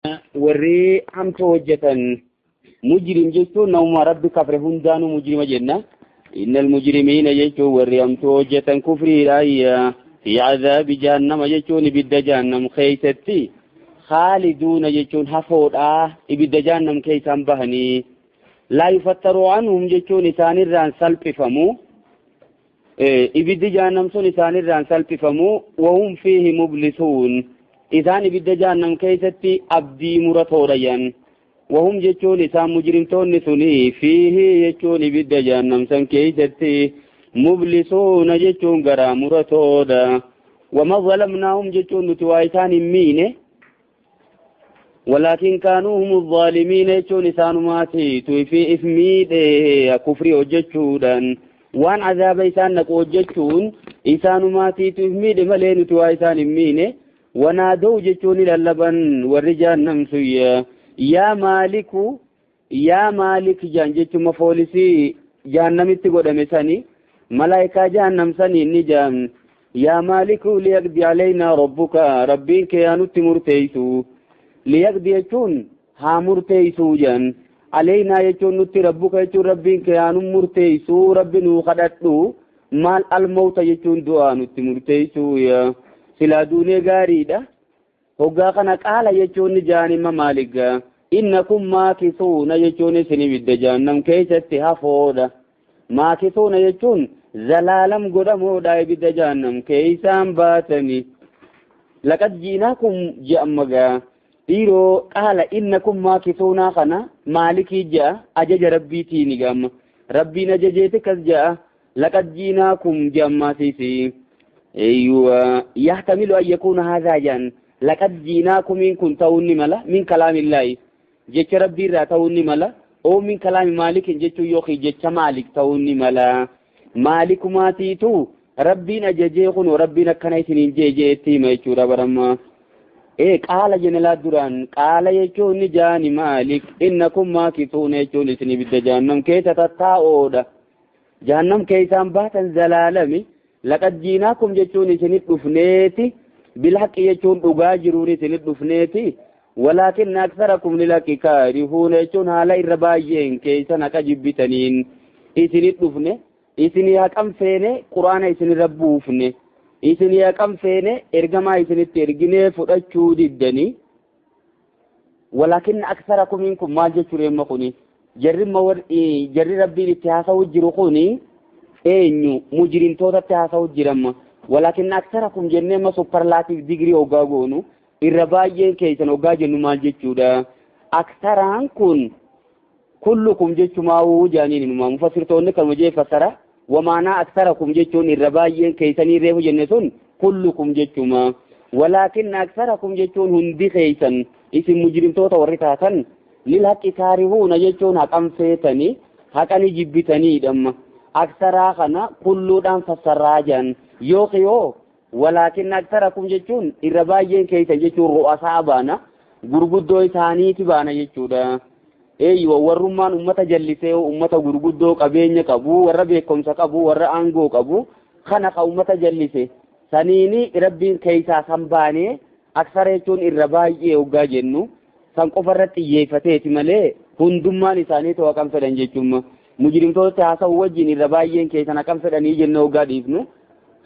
warri hamtu hojjetan mujrim jechuun nama rabbi kafre hundaanu mujrima jenna. innal mujrimiina jechuun warri hamtu hojjetan kufriidha. fi azaabi jahannama jechuun ibidda jahannam keessatti khaaliduuna jechuun hafoodha ibidda jahannam keessaan bahanii. laa yufattaru anhum jechuun isaanirraan salphifamu ibiddi jahannam sun isaanirraan salphifamu wahum fiihi mublisuun isaan ibidda jahannam keessatti abdii muratoodha yan. wahum jechuun isaan mujrimtoonni suni fiihi jechuun ibidda jahannam san keessatti mublisuuna jechuun garaa muratoodha. wama zalamnaahum jechuun nuti waa isaan hin miine ولكن كانوا هم الظالمين يجون إسانماتي توفي إثميد كفري وجدشودا وان عذاب إسان نقوجدشون إسانماتي توفميد ملين توا إسان مين ونادوا جدشون للبن والرجال نمسويا يا مالك جان جدشو مفولسي جهنم اتقود مساني ملايكا جهنم ساني نجام يا مالك ليقضي علينا ربك ربين كيانو تمرتيسو ليقضي يجون ها مرتيسو جان علينا يجون نتي ربك يجون ربين كيانو مرتيسو ربين خدتو مال الموت يجون دعا نتي مرتيسو يا سلا دوني غاريدا هوغا كان قال يجون جاني مالك إنكم ماكثون يجون سني بد جهنم كيستي هفودا ماكثون يجون زلالم قدمودا بد جهنم كيسان باتني لقد جيناكم جأمغا إيرو قال إنكم ماكثون خنا مالكي جاء أجج ربي تيني قام ربي نججيتك جاء لقد جيناكم جماتيسي أيوة يحتمل أن يكون هذا جان لقد جيناكم إن كنتوني ملا من كلام الله جيش ربي را توني ملا أو من كلام مالك جيش يوخي جيش مالك توني ملا مالك ماتيتو ربي نججيخن وربي نكنيتنين جيجيتي ما يشورا برما قال جنلا دران قال يجون جاني مالك إنكم ماكثون يجون سني بد جهنم كيتا تتاؤودا جهنم كيسان باتا زلالمي لقد جيناكم جتون سني دفنيتي بالحق يجون أغاجرون سني دفنيتي ولكن أكثركم للك كارهون يجون هالا الربايين كيسان أكجبتنين سني دفني سني هكام فيني قرآن سني ربوفني إسني أكم فيني إرجما إسني ترجني فرأتشو ددني ولكن أكثركم منكم ما جتوري مخوني جرب ربي الاتحاسة وجرخوني إنيو مجرين توتا الاتحاسة وجرم ولكن أكثركم جنة ما سوبرلاتيف ديجري أوغاغونو الربايين كيسان أوغاجنو ما جتودا أكثران كلكم جتو ما وجانين ما مفسرتوني كالمجيء فسرة ومعنى أكثركم جتون الربايين كيساني ريهو جنسون كلكم جتوما ولكن أكثركم جتون هندي خيسان اسم مجرم توتا ورثاتا للحق كارهون جتون حقا فيتني حقا جبتني دم أكثراخنا كل دام فسراجا يوخيو ولكن أكثركم جتون الربايين كيسان جتون رؤساء بانا غرغدو إساني تبانا جتودا ايوه ورمان امته جلسه امته غرغدو قبينه قبو وربيكم سقبو ور انغو قبو خنق امته جلسه سنيني ربين كيسا سنباني اكثر يچون الربايه وغا جنو سنقفرت يفتيتي ملي هندمان ثاني تو كم فدان جچوم مجرم تو تاسو وجين الربايه كيسا كم فدان يجنو غا ديفنو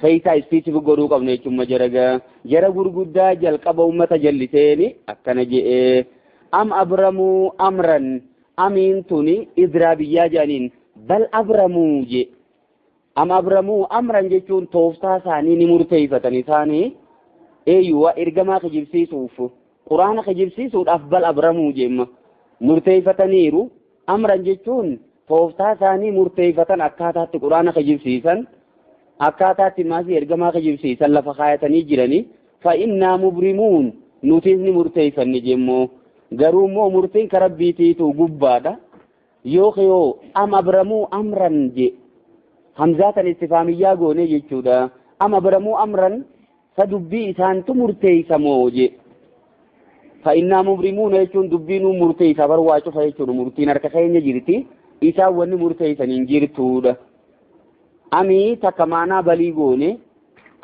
كيسا اسبيتي بغرو قبنه چوم جرغا جر غرغدا جل قبو امته جلسيني اكنجي أم أبرموا أمرا أمين توني إضرابيا جانين بل أبرموا جي أم أبرموا أمرا جيشون توفتا ثاني نمرتيفة ثاني أيوة إرقما خجيب سيسوف قرآن خجيب سيسوف أفبل أبرموا جيم مرتيفة نيرو أمرا جيشون توفتا ثاني مرتيفة أكاتات قرآن خجيب سيسان أكاتات ماسي إرقما خجيب سيسان لفخايتني جراني فإنا مبرمون نوتيزني مرتيفة نجيمو garuu moo murtiin karabbiitiitu gubbaadha yookiin am abramuu amran je hamzaatan istifaamiyyaa goone jechuudha am abramuu amran sadubbii isaantu murteeysamoo je fa innaa mubrimuuna jechuun dubbiinuu murteeysa barwaacufa jechuudha murtiin harka keenya jirti isaan wanni murteeysaniin jirtuudha amii takka maanaa balii goone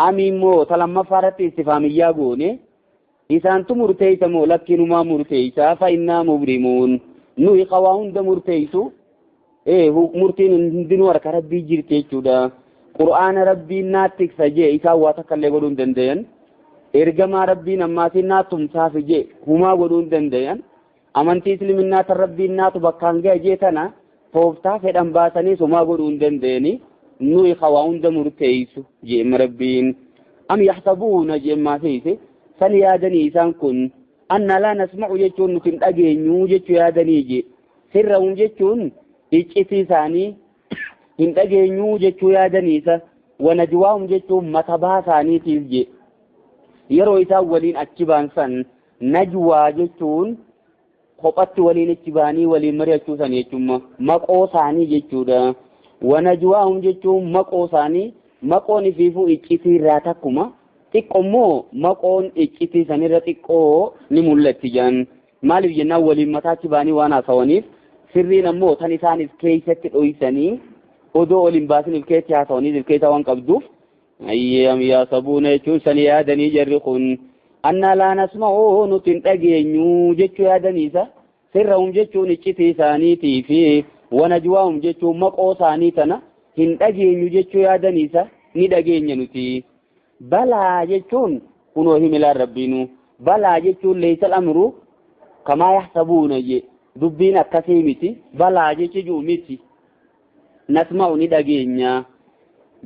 amii immoo talammaffaa irratti istifaamiyyaa goone إسان تمرتيس مولكن ما مرتيسا فإنا مبرمون نوي قواهن دا مرتيسو هو مرتين هندن ورك ربي جرتيسو دا قرآن ربي ناتك سجي إسا واتك اللي قدون دندين إرقما ربي نماسي ناتم سافجي هما قدون دندين أمانتي سلمنا تربي ناتو بكان جيتنا فوفتا فدن باسني سما قدون دنديني نوي قواهن دا مرتيسو جي مربين أم يحسبون جي ما سيسي فليادني إسان كن أن لا نسمع جيتون نتن أجينيو جيتو يادني جي سرهم جيتون إجتي ثاني إن أجينيو جيتو يادني إسا ونجواهم جيتون متبا ثاني تيجي يرو إسا ولين أتبان سن نجوا جيتون خبط ولين أتباني ولين مريتو ثاني جيتون مقو ثاني جيتو دا ونجواهم جيتون مقو ثاني مقوني فيفو إجتي راتكما xiqqommoo maqoon icciti sanirra xiqqoo ni mul'atti jaan maaliif jennaan waliin mataatti baanii waan haasawaniif sirriin ammoo tan isaanis keessatti dhoysanii odoo waliin baasiniif keessatti haasawaniif keessa waan qabduuf ayyam yaasabuuna jechuun sani yaadanii jarri kun annaa laa nasma'uu nuti hin dhageenyu jechuu yaadaniisa sirrahum jechuun icciti isaaniitii fi wanajwaahum jechuun maqoo isaanii tana hin dhageenyu jechuu yaadaniisa ni dhageenya nuti بلا جتون كنوا هم إلى ربنا بلا جتون ليس الأمر كما يحسبون جي دبينا كثيمتي بلا جتون متي نسمع ندقينا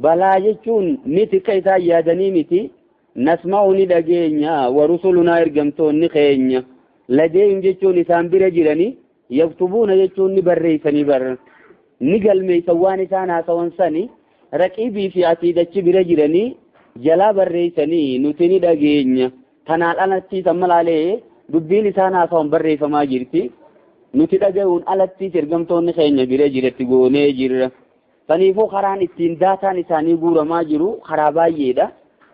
بلا جتون متي كيسا يادني متي نسمع ندقينا ورسلنا إرقمتون نخينا لديهم جتون إسان برجلني يكتبون جتون نبريسني بر نقل ميسوان إسانا سوانساني ركيبي في عتيدة برجلني jalaa barreessanii nuti ni dhageenya kanaan alatti sammalaalee dubbiin isaan haasawaan barreeffamaa jirti nuti dhaga'uun alatti ergamtoonni keenya bira jiratti goonee jirra saniifuu karaan ittiin daataan isaanii guuramaa jiru karaa baay'eedha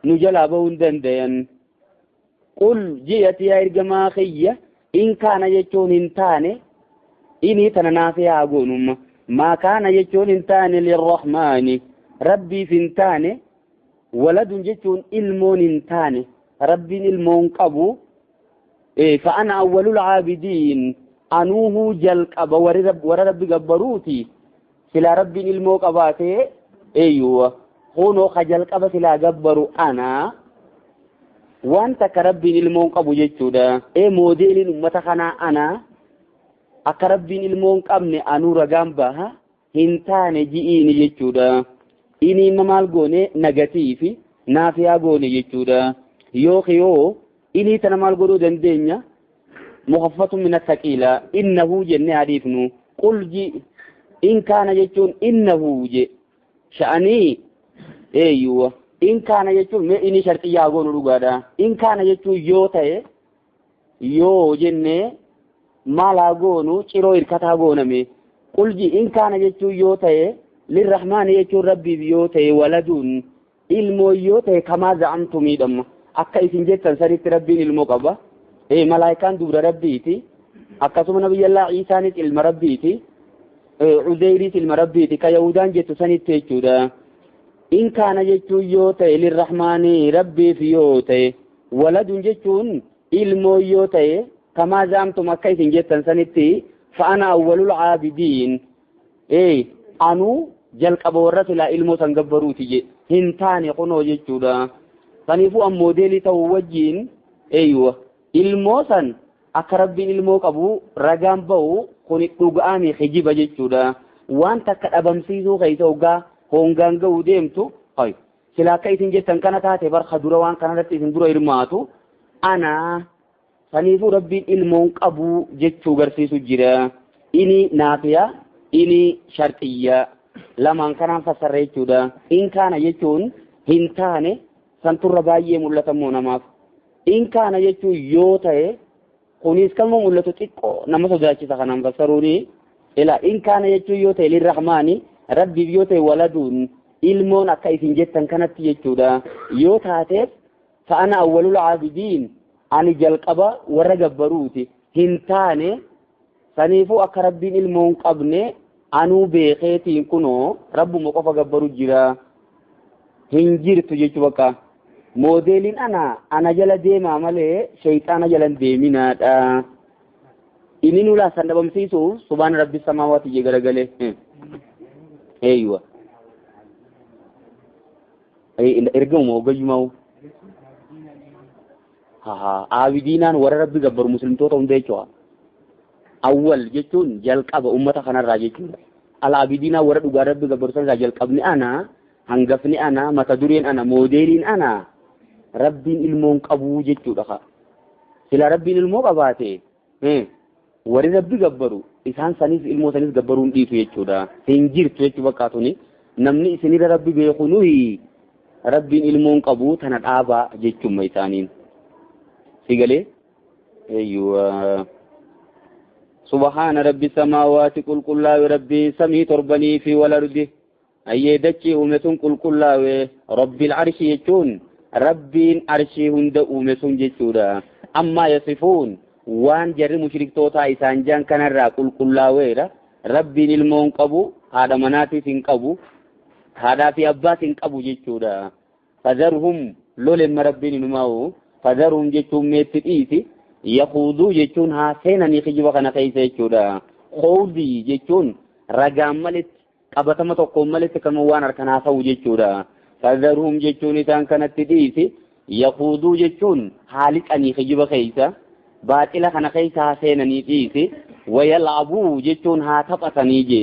nu jalaa bahuu hin dandayan qul ji'ati yaa ergamaa kiyya in kaana jechuun hin taane inii tana naafee haa goonumma maa kaana jechuun hin taane lirrahmaani rabbiif hin taane ولد جتون علمون انتاني رب علمون قبو فأنا أول العابدين أنوه جلق أبا ورب قبروتي سلا رب علمو قباتي أيوة خونو خجلق أبا سلا قبرو أنا وانت كرب علمون قبو جتو دا موديل أمتخنا أنا أكرب علمون قبني أنو رقام بها هنتاني جئيني جتو دا ini mamal gone negatifi nafiya gone yechuda yo ini tanamal godo dendenya mukhaffatu min athqila innahu janna hadithnu qul ji in kana yechun innahu je sha'ani aywa in kana yechun me ini shartiya gono dugada in kana yechun yo tae yo jenne mala gonu ciro irkata goname qul ji in kana yechun yo tae للرحمن يجور ربي بيوته ولدون ilmoo yoo ta'e kamaa za'amtumiidhamma akka isin jettan sanitti rabbiin ilmoo qaba. Malaayikaan dubra rabbiiti, akkasuma nabiyyallaa Ciisaanis ilma rabbiiti, Uzeyriis ilma rabbiiti, ka Yahudaan jettu sanitti jechuudha. In kaana jechuun yoo ta'e lirrahmaanii rabbiif yoo ta'e, waladun jechuun ilmoo yoo ta'e kamaa za'amtum akka isin jettan sanitti fa'ana awwalul caabidiin anuu jalqaba warra silaa ilmoo san gabbaruuti je hin taane kunoo jechuudha. Saniifuu an moodeelii ta'uu wajjiin ilmoo san akka rabbiin ilmoo qabu ragaan ba'u kun dhuga'anii hijiba jechuudha. Waan takka dhabamsiisuu keessa hoggaa hongaan ga'uu deemtu silaa akka isin jettan kana taate barka dura waan kanarratti isin dura hirmaatu ana saniifuu rabbiin ilmoon qabu jechuu garsiisu jira. Ini naafiya ini shartiyya lamaan kanaan fassarra jechuudha. In kaana jechuun hin taane santurra baay'ee mul'atamoo namaaf. In kaana jechuun yoo ta'e kunis kan mul'atu xiqqoo nama sodaachisa kanaan fassaruuni. Ilaa in kaana jechuun yoo ta'e lirrahmaani rabbiif yoo ta'e waladuun ilmoon akka isin jettan kanatti jechuudha. Yoo taateef fa'ana awwalul caabidiin ani jalqaba warra gabbaruuti hin taane saniifuu akka rabbiin ilmoon qabne anuu beekeetiin kunoo rabbuma qofa gabbaru jira hin jirtu jechuu bakka modeelin ana jala deemaa malee shayxaana jala deeminaadha. Inni nula san dhabamsiisu subhaan rabbi samaawaati je garagalee eeywa ergamu ogayyumaa'u aabidiinaan warra rabbi gabbaru muslimtoota hunda jechuudha. Awwal jechuun jalqaba ummata kanarraa jechuudha. Al-aabidiinaan warra dhugaa rabbi gabbaru sanarraa jalqabni ana, hangafni ana, mata dureen ana, moodeeliin ana, rabbiin ilmoon qabu jechuudha. Sila rabbiin ilmoo qabaate warri rabbi gabbaru isaan sanis ilmoo sanis gabbaruun dhiisu jechuudha. Hin jirtu jechuu fakkaatuni namni isinirra rabbi beeku nuyi rabbiin ilmoon qabu tana dhaabaa jechuudha isaaniin. Sigalee eeyyuu subhaana rabbi samaawaati qulqullaa'e rabbi samii torbanii fi wal ardi ayyee dachii uume sun qulqullaa'e rabbil arshii jechuun rabbiin arshii hunda uume sun jechuudha. Ammaa yasifuun waan jarri mushriktoota isaan jaan kanarraa qulqullaa'eera. Rabbiin ilmoon qabu haadha manaatiif hin qabu haadhaa fi abbaas hin qabu jechuudha. Fadharhum lolemma rabbiin inumaa'u fadharhum jechuun meetti dhiisi yaquuduu jechuun haa seenanii kijiba kana keessa jechuudha. Qoodii jechuun ragaan malitti qabatama tokkoon malitti kan waan harkaan haasa'u jechuudha. Fadharhum jechuun isaan kanatti dhiisi yaquuduu jechuun haaliqanii kijiba keessa baaxila kana keessa haa seenanii dhiisi wayal'abuu jechuun haa taphatanii je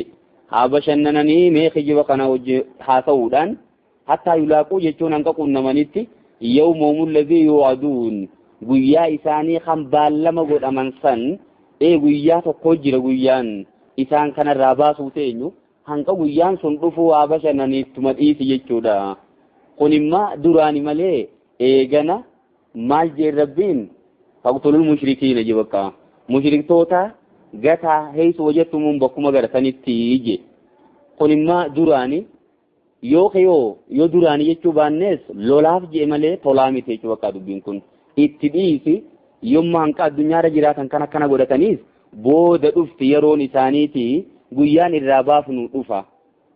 haa bashannananii mee kijiba kana haasa'uudhaan hattaa yulaaquu jechuun hanga qunnamanitti yawmahum alladhii yuu'aduun guyyaa isaanii kan baallama godhaman san guyyaa tokko jira guyyaan isaan kanarraa baasuu teenyu hanga guyyaan sun dhufuu haa bashannaniittuma dhiisi jechuudha. Kun immoo duraani malee eegana maal jee rabbiin faqtulul mushrikiina je bakka mushriktoota gataa heesu wajjatumuun bakkuma garatanitti je. Kun immoo duraani yoo duraani jechuu baannees lolaaf jee malee tolaa miti jechuu bakka dubbiin kun itti dhiisi yomma hanqa addunyaarra jiraatan kan akkana godhataniis booda dhufti yeroon isaaniiti guyyaan irraa baafnu dhufa.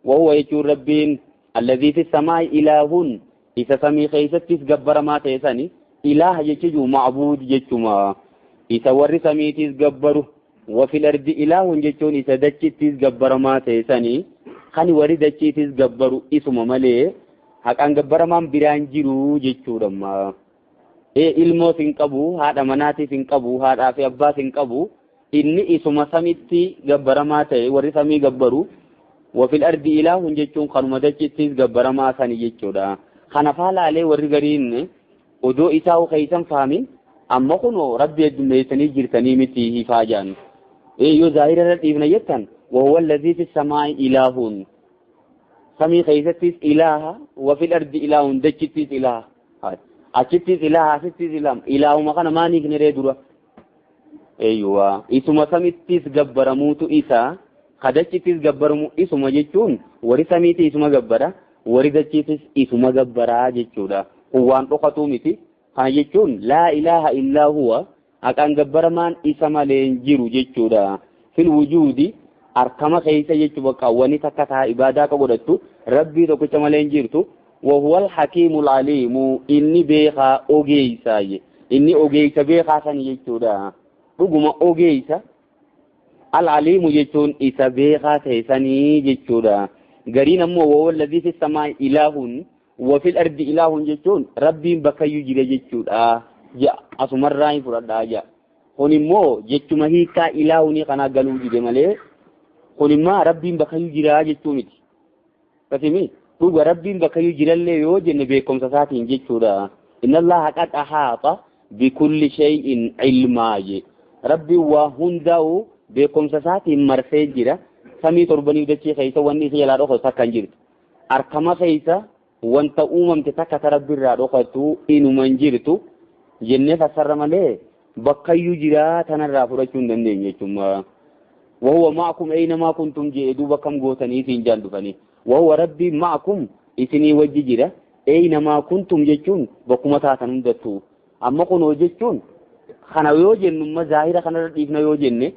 Wahuwa jechuun rabbiin alladhii fi samaa'i ilaahun isa samii keessattis gabbaramaa ta'e sani ilaaha jechuun macbuud jechuma isa warri samiitis gabbaru wafil ardi ilaahun jechuun isa dachittis gabbaramaa ta'e sani kan warri dachiitis gabbaru isuma malee haqaan gabbaramaan biraan jiru jechuudha. Ilmoos hin qabu haadha manaatiif hin qabu haadhaa fi abbaas hin qabu inni isuma samitti gabbaramaa ta'e warri samii gabbaru wafil ardi ilaahun jechuun kanuma dachittis gabbaramaa sani jechuudha. Kana faalaalee warri gariin odoo isaa keessan faamin amma kunoo rabbi heddummeessanii jirtanii miti hifaa jaan yoo zaahirarra dhiifna jettan wahuwa alladhii fi samaa'i ilaahun samii keessattis ilaaha wafil ardi ilaahun dachittis ilaaha achittis ilaaha asittis ilaahuma kana maaniif niree dura isuma samittis gabbaramuutu isaa kadachittis gabbaramu isuma jechuun warri samiitti isuma gabbara warri dachiitis isuma gabbaraa jechuudha. Waan dhokatu miti kana jechuun laa ilaaha illaa huwa haqaan gabbaramaan isa malee hin jiru jechuudha. Fil wujuudi arkama keessa jechuu bakka wani takka taa ibaadaa ka godhattu rabbii tokkicha malee hin jirtu. Wahuwal hakiimul aliimu inni beekaa ogeeysaa inni ogeeysa beekaa sani jechuudha. Dhuguma ogeeysa al-aliimu jechuun isa beekaa ta'e sanii jechuudha. Gariin ammoo wahuwa alladhii fi samaa'i ilaahun wafil ardi ilaahun jechuun rabbiin bakkayyuu jira jechuudha. Asumarraa hin fudhadhaa jaa. Kun immoo jechuma hiikaa ilaahunii kanaa galuu dide malee kun immoo rabbiin bakkayyuu jira jechuu miti. Kasimi dhuga rabbiin bakkayyuu jirallee yoo jenne beekumsa isaatiin jechuudha. Inna Allaha qad ahaata bikulli shay'in ilmaa je. Rabbiin waa hundaa'u beekumsa isaatiin marsee jira. Samii torbanii dachee keessa wanni isa jalaa dhokatu takka hin jirtu. Arkama keessa wanta uumamte takka ta rabbiirraa dhokatu inuma hin jirtu jennee fassarra malee bakkayyuu jira tanarraa fudhachuu hin dandeenye jechuudha. Wahuwa ma'akum aynamaa kuntum jedhu bakkam gootaniitiin jaan dhufanii. Wahuwa rabbiin ma'akum isinii wajji jira aynamaa kuntum jechuun bakkuma taatan hundattuu. Amma kunoo jechuun kana yoo jennu zaahira kanarra dhiifna yoo jenne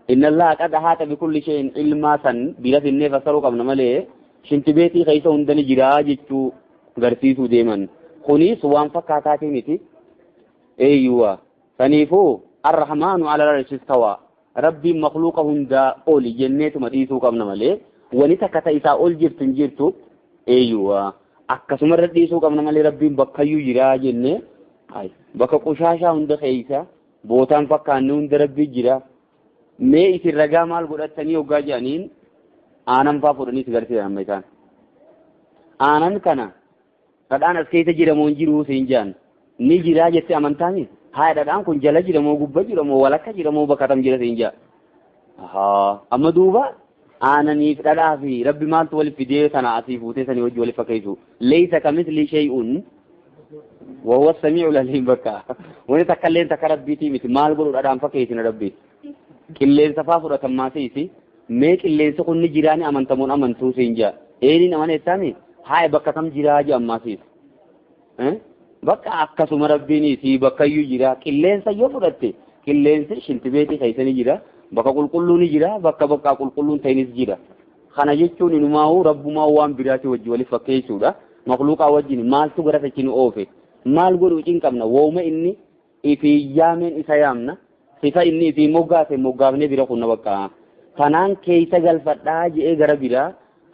inna Allaha qad ahaata bikulli shay'in ilmaa san bila finnee fassaruu qabna malee shintibeetii keessa hundani jira jechuu garsiisuu deeman. خنيس وان فكاتاتي متي أيوة فنيفو الرحمن على العرش استوى ربي مخلوق هندا أولي جنة مديسو كمنا ملي ونتكتا إسا أول جرتن جرتو أيوة أكسو مرد ديسو كمنا ملي ربي بكيو جرا جنة هاي بكا قشاشا هند خيسا بوتان فكان هند ربي جرا مي إسي رقا مال قرأتني وقا جانين آنام فافرني سغرتي رميتان آنام كنا فدان أسكيت جرا مونجيرو سينجان ni jira jette amantani haada dan kun jala jira mo gubba jira mo walaka jira mo bakatam jira sinja aha amma duba anani fada fi rabbi ma tu wal fide sana asifute sani wajhi wal fakaitu laysa kamithli shay'un wa huwa as-sami'ul alim baka wani takallen takarabbiti mit mal guru adam fakaitina rabbi killen safafu da tamasisi me killen sa kun ni jirani amantamun amantu sinja eni namane tani hay bakatam jira ja amasis bakka akkasuma rabbiin si bakka iyyuu jira qilleensa yoo fudhatte qilleensi shintibeetii keessanii jira bakka qulqulluun jira bakka qulqulluun ta'inis jira kana jechuun inumaa'uu rabbumaa waan biraati wajji waliif fakkeessuudha makhluuqaa wajjin maaltu gara sachiin oofe maal godhu cinqabna wooma inni ifi yaameen isa yaamna sifa inni ifi moggaafne bira kunna bakka kanaan keessa galfadhaa jedhee gara biraa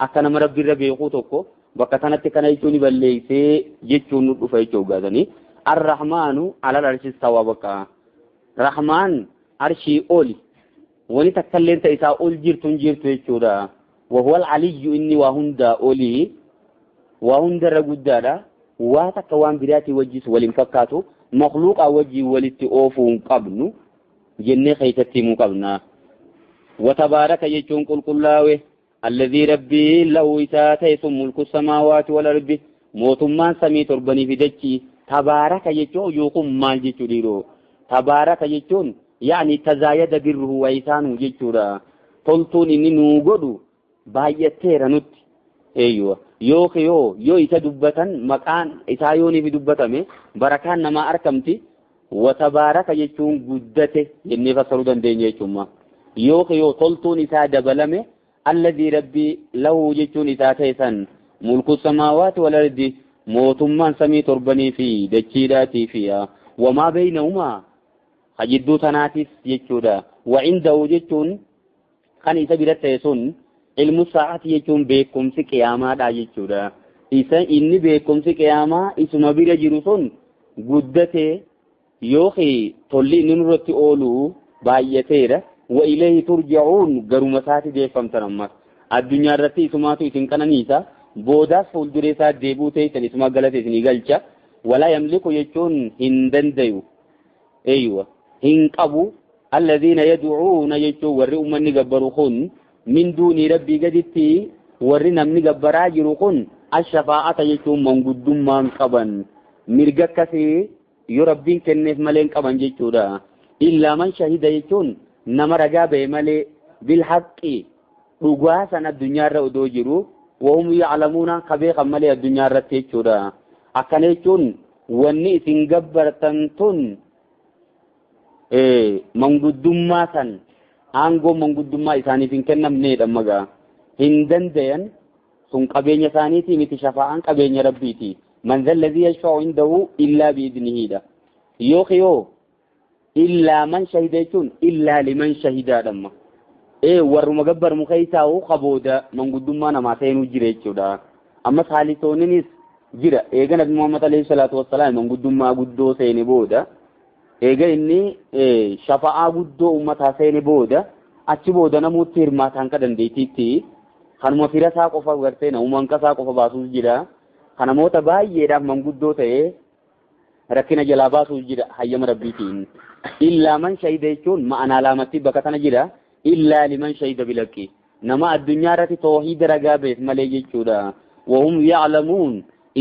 akka nama rabbirra beekuu tokko bakka tanatti kana jechuun balleessee jechuun nu dhufa jechuu gaazanii arrahmaanu alal arshis tawa bakka rahmaan arshii oli wani takkalleen ta isaa ol jirtu jechuudha وهو العلي إني وهندا أولي وهندا رجودادا واتكوان براتي وجس ولنفكاتو مخلوق وجي ولتي أوفون قبنو جنة خيتتي مقبنا وتبارك يجون قل قلاوه الذي ربي له إساته ملك السماوات والأرض موتمان سمي تربني في دجي تبارك يجون يوقم مال جيتو تبارك يجون يعني تزايد بره وإسانه جيتورا تلتون إني نوغدو بايتيرا نت ايوه يو إسا دبتن مكان إسا يوني في دبتمي بركان نما أركمتي وتبارك يجون قدته يني فصلوا دين يجون يو تلتون إسا دبلمي الذي ربي له يجون إسا تيسن ملك السماوات والأرض موتمان سمي تربني في دجيراتي فيها وما بينهما حجدو تناتيس يجودا وعنده يجون خان إسا برتيسون ilmu sa'ati jechuun beekumsi qiyaamaadha jechuudha. Isa inni beekumsi qiyaamaa isuma bira jiru sun guddatee yookiin tolli inni nurratti oolu baay'ateera. Wa ilayhi turja'uun garuma isaati deeffamtan ammas. Addunyaa irratti isumaatu isin qananiisa. Boodaas fuulduree isaa deebuu ta'esan isuma galate isinii galcha. Walaa yamliku jechuun hin dandayu. Eeywa hin qabu. Alladhiina yad'uuna jechuun warri uummanni gabbaru kun من دون ربي قدتي ورنا من قبرا جروكن الشفاعة يجون من قدوم من قبن مرقا كثي يربين كنف ملين قبن جيتورا إلا من شهد يجون نمر قابه ملي بالحق رقواسا الدنيا رأدو جرو وهم يعلمون قبيقا ملي الدنيا رأتيجورا أكن يجون واني سنقبر تنتون من قدوم ماسا aango manguddummaa isaaniif hin kennamneedha magaa hin dandayan sun qabeenya isaaniitii miti shafaa'aan qabeenya rabbiiti man zalladhii yashfa'u indahu illaa biidnihiidha yoo illaa man shahida jechuun illaa liman shahidaadhamma warruma gabbar mukaysaa'u qabooda manguddummaa namaa seenuu jira jechuudha ammas haalitoonninis jira eega nabi muhammad alayhi salaatu wassalaam manguddummaa guddoo seene booda eega inni shafa'aa guddoo ummataa seene booda achi booda namooti hirmaataan ka dandeetiitti kanuma firasaa qofa gartee namumaan qasaa qofa baasuus jira kan namoota baay'eedhaaf manguddoo ta'ee rakkina jalaa baasuus jira hayyama rabbiitiin illaa man shahida jechuun ma'anaa laamatti bakka kana jira illaa liman shahida bilaqqi nama addunyaa irratti toohiida ragaa beek malee jechuudha wahum ya'lamuun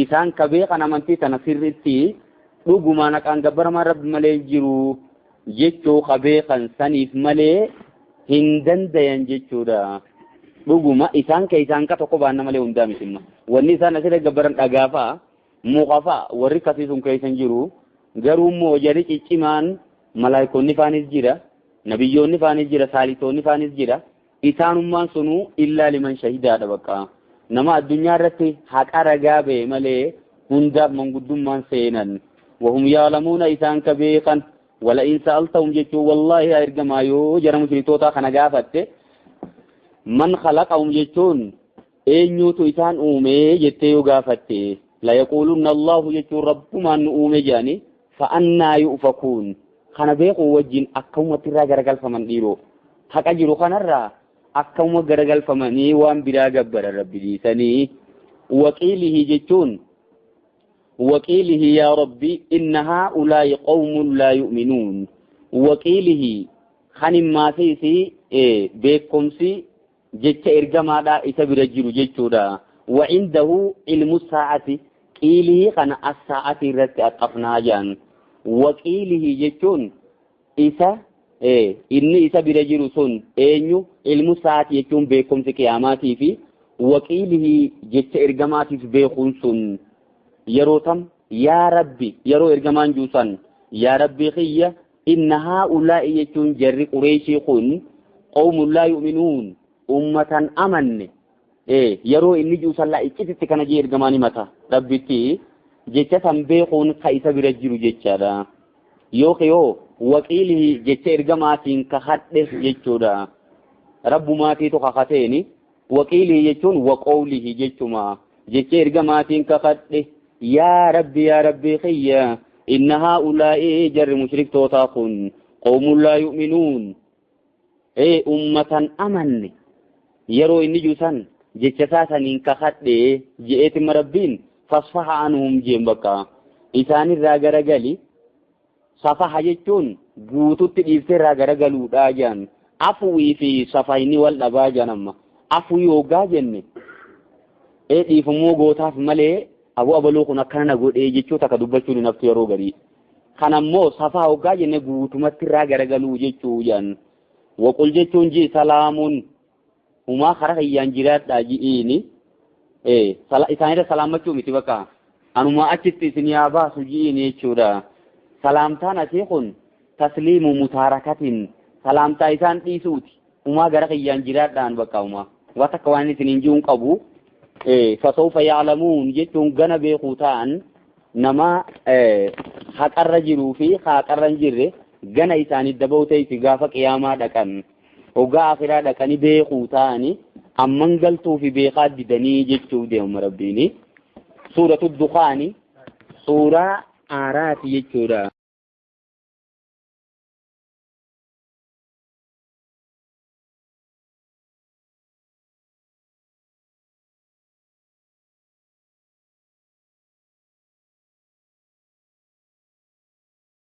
isaan ka beekan amantii tana sirritti dhuguma naqaan gabbaramaa rabbi malee jiru jechuu qabeekan saniif malee hin dandayan jechuudha dhuguma isaan ka tokko baanna malee hundaa misimma wanni isaan asirra gabbaran dhagaafaa muqafaa warri kasiisun keessan jiru garuu immoo jarri ciccimaan malaayikoonni faanis jira nabiyyoonni faanis jira saalitoonni faanis jira isaanummaan sunuu illaa liman shahidaadha bakka nama addunyaa irratti haqa ragaa ba'e malee هنداب من قدوم من سينا وهم يعلمون إسان كبيقا ولئن سألتهم جيتشو والله أرقما يو جرم سريتوتا خنقافت من خلقهم جيتشون eenyuutu isaan uume jettee yoo gaafatte la yaqulunna Allahu jechuun rabbumaan nu uume jedhani fa'annaa yu'fakuun kana beeku wajjin akkamumatti irraa garagalfaman dhiiroo haqa jiru kanarraa akkamuma garagalfamanii waan biraa gabbara rabbi dhiisanii waqiilihi jechuun waqiilihi yaa rabbi inna haa'ulaa'i qawmun laa yu'minuun waqiilihi kanimmaasiisi beekumsi jecha ergamaadha isa bira jiru jechuudha wa indahu ilmu saa'ati qiilihi kana as-saa'ati irratti aqafnaa jaan wa qiilihi jechuun isa inni isa bira jiru sun eenyu ilmu saa'ati jechuun beekumsi qiyaamaatii fi wa qiilihi jecha ergamaatiif beekuun sun yeroo tam yaa rabbi yeroo ergamaan juusan yaa rabbi khiyya inna haa'ulaa'i jechuun jarri qureeshii kun qawmun laa yu'minuun ummatan amanne yeroo inni juusallaa iccititti kana jee ergamaani mata rabbitti jecha san beekuun ka isa bira jiru jechaadha yoo waqiilihi jecha ergamaatiin kakadhe jechuudha rabbumaatiitu kakateeni waqiilihi jechuun waqawlihi jechuma jecha ergamaatiin kakadhe yaa rabbi khiyya inna haa'ulaa'i jarri mushriktootaa kun qawmun laa yu'minuun ummatan amanne yeroo inni juusan jecha saasaniin kakadhe je'eetima rabbiin fasfaha anhum jeen bakka isaan irraa garagali safaha jechuun guututti dhiiftee irraa garagaluudha jaan afwii fi safahini wal dhabaa jaan amma afwii yoogaa jenne dhiifamuu gootaaf malee abu abaluu kun akkana na godhee jechuu takka dubbachuun naftu yeroo garii kanammoo safaha yoogaa jenne guutumatti irraa garagaluu jechuu jaan waqul jechuun ji salaamun uma khara yan jiraadha jiini isaanira salaamachuu miti bakka anuma achitti isin yaa baasu jiini jechuudha salaamtaan asii kun tasliimu mutaarakatin salaamtaa isaan dhiisuuti uma gara yan jiraadhaan bakka uma wata akka waan isin ji'uun qabu fasawfa ya'lamuun jechuun gana beekuu ta'an nama haqarra jiruu fi haqarra hin jirre gana isaanii dabautee itti gaafa qiyaamaa dhaqan ogaa akhiraa dhaqanii beekuu ta'anii amman galtuu fi beekaa didanii jechuu deemu rabbiini suuratu dukhaani suuraa aaraati jechuudha.